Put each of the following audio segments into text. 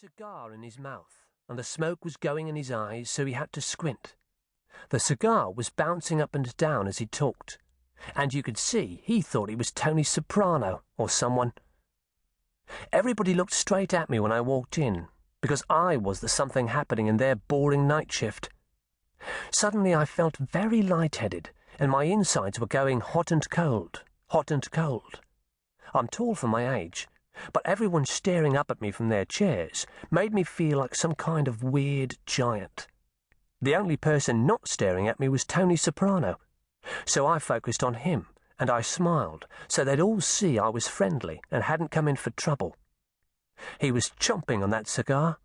cigar in his mouth, and the smoke was going in his eyes, so he had to squint. The cigar was bouncing up and down as he talked, and you could see he thought he was Tony Soprano or someone. Everybody looked straight at me when I walked in, because I was the something happening in their boring night shift. Suddenly I felt very light-headed, and my insides were going hot and cold, hot and cold. I'm tall for my age, but everyone staring up at me from their chairs made me feel like some kind of weird giant. The only person not staring at me was Tony Soprano, so I focused on him, and I smiled so they'd all see I was friendly and hadn't come in for trouble. He was chomping on that cigar,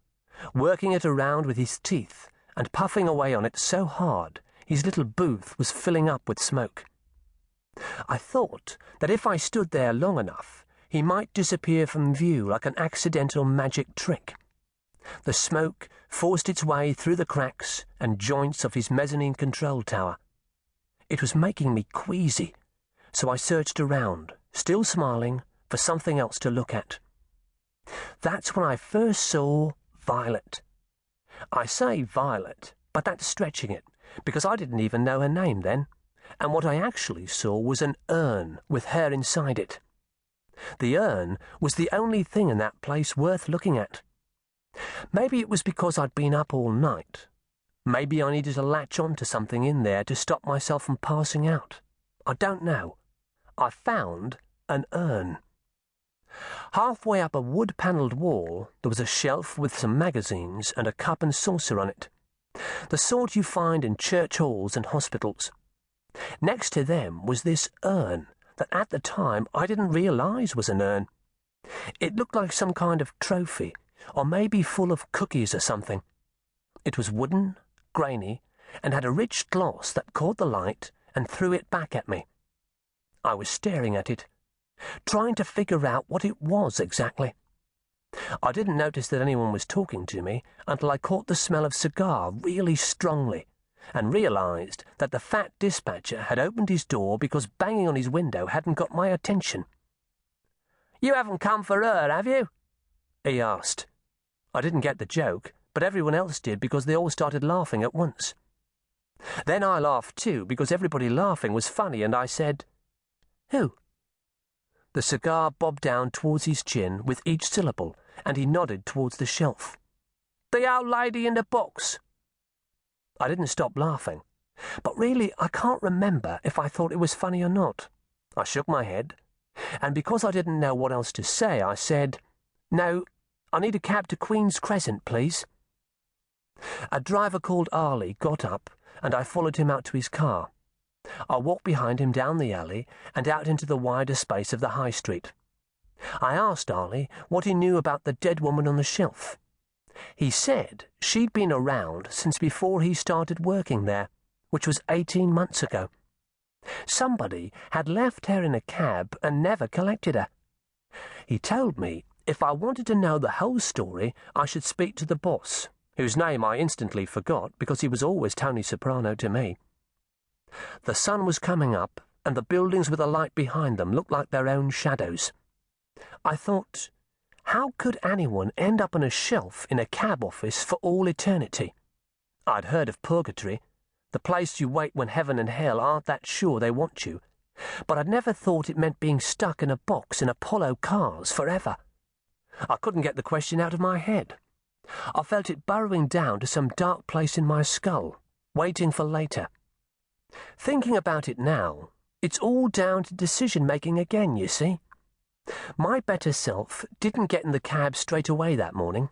working it around with his teeth and puffing away on it so hard his little booth was filling up with smoke. I thought that if I stood there long enough, he might disappear from view like an accidental magic trick. The smoke forced its way through the cracks and joints of his mezzanine control tower. It was making me queasy, so I searched around, still smiling, for something else to look at. That's when I first saw Violet. I say Violet, but that's stretching it, because I didn't even know her name then, and what I actually saw was an urn with her inside it. The urn was the only thing in that place worth looking at. Maybe it was because I'd been up all night. Maybe I needed to latch on to something in there to stop myself from passing out. I don't know. I found an urn. Halfway up a wood-panelled wall, there was a shelf with some magazines and a cup and saucer on it, the sort you find in church halls and hospitals. Next to them was this urn that at the time I didn't realise was an urn. It looked like some kind of trophy, or maybe full of cookies or something. It was wooden, grainy, and had a rich gloss that caught the light and threw it back at me. I was staring at it, trying to figure out what it was exactly. I didn't notice that anyone was talking to me until I caught the smell of cigar really strongly, and realised that the fat dispatcher had opened his door because banging on his window hadn't got my attention. "You haven't come for her, have you?" he asked. I didn't get the joke, but everyone else did because they all started laughing at once. Then I laughed too because everybody laughing was funny, and I said, "Who?" The cigar bobbed down towards his chin with each syllable, and he nodded towards the shelf. "The old lady in the box." I didn't stop laughing, but really I can't remember if I thought it was funny or not. I shook my head, and because I didn't know what else to say, I said, "No, I need a cab to Queen's Crescent, please." A driver called Arlie got up, and I followed him out to his car. I walked behind him down the alley and out into the wider space of the high street. I asked Arlie what he knew about the dead woman on the shelf. He said she'd been around since before he started working there, which was 18 months ago. Somebody had left her in a cab and never collected her. He told me if I wanted to know the whole story, I should speak to the boss, whose name I instantly forgot because he was always Tony Soprano to me. The sun was coming up, and the buildings with a light behind them looked like their own shadows. I thought, how could anyone end up on a shelf in a cab office for all eternity? I'd heard of purgatory, the place you wait when heaven and hell aren't that sure they want you, but I'd never thought it meant being stuck in a box in Apollo cars forever. I couldn't get the question out of my head. I felt it burrowing down to some dark place in my skull, waiting for later. Thinking about it now, it's all down to decision-making again, you see. My better self didn't get in the cab straight away that morning.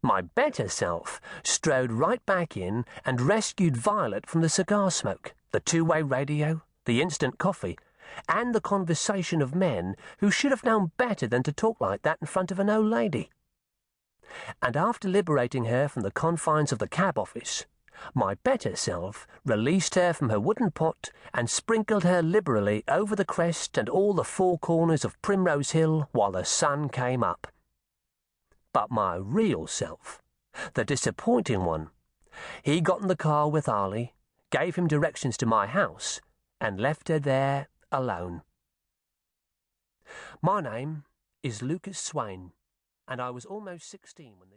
My better self strode right back in and rescued Violet from the cigar smoke, the two-way radio, the instant coffee, and the conversation of men who should have known better than to talk like that in front of an old lady. And after liberating her from the confines of the cab office, my better self released her from her wooden pot and sprinkled her liberally over the crest and all the four corners of Primrose Hill while the sun came up. But my real self, the disappointing one, he got in the car with Arlie, gave him directions to my house, and left her there alone. My name is Lucas Swain, and I was almost 16 when this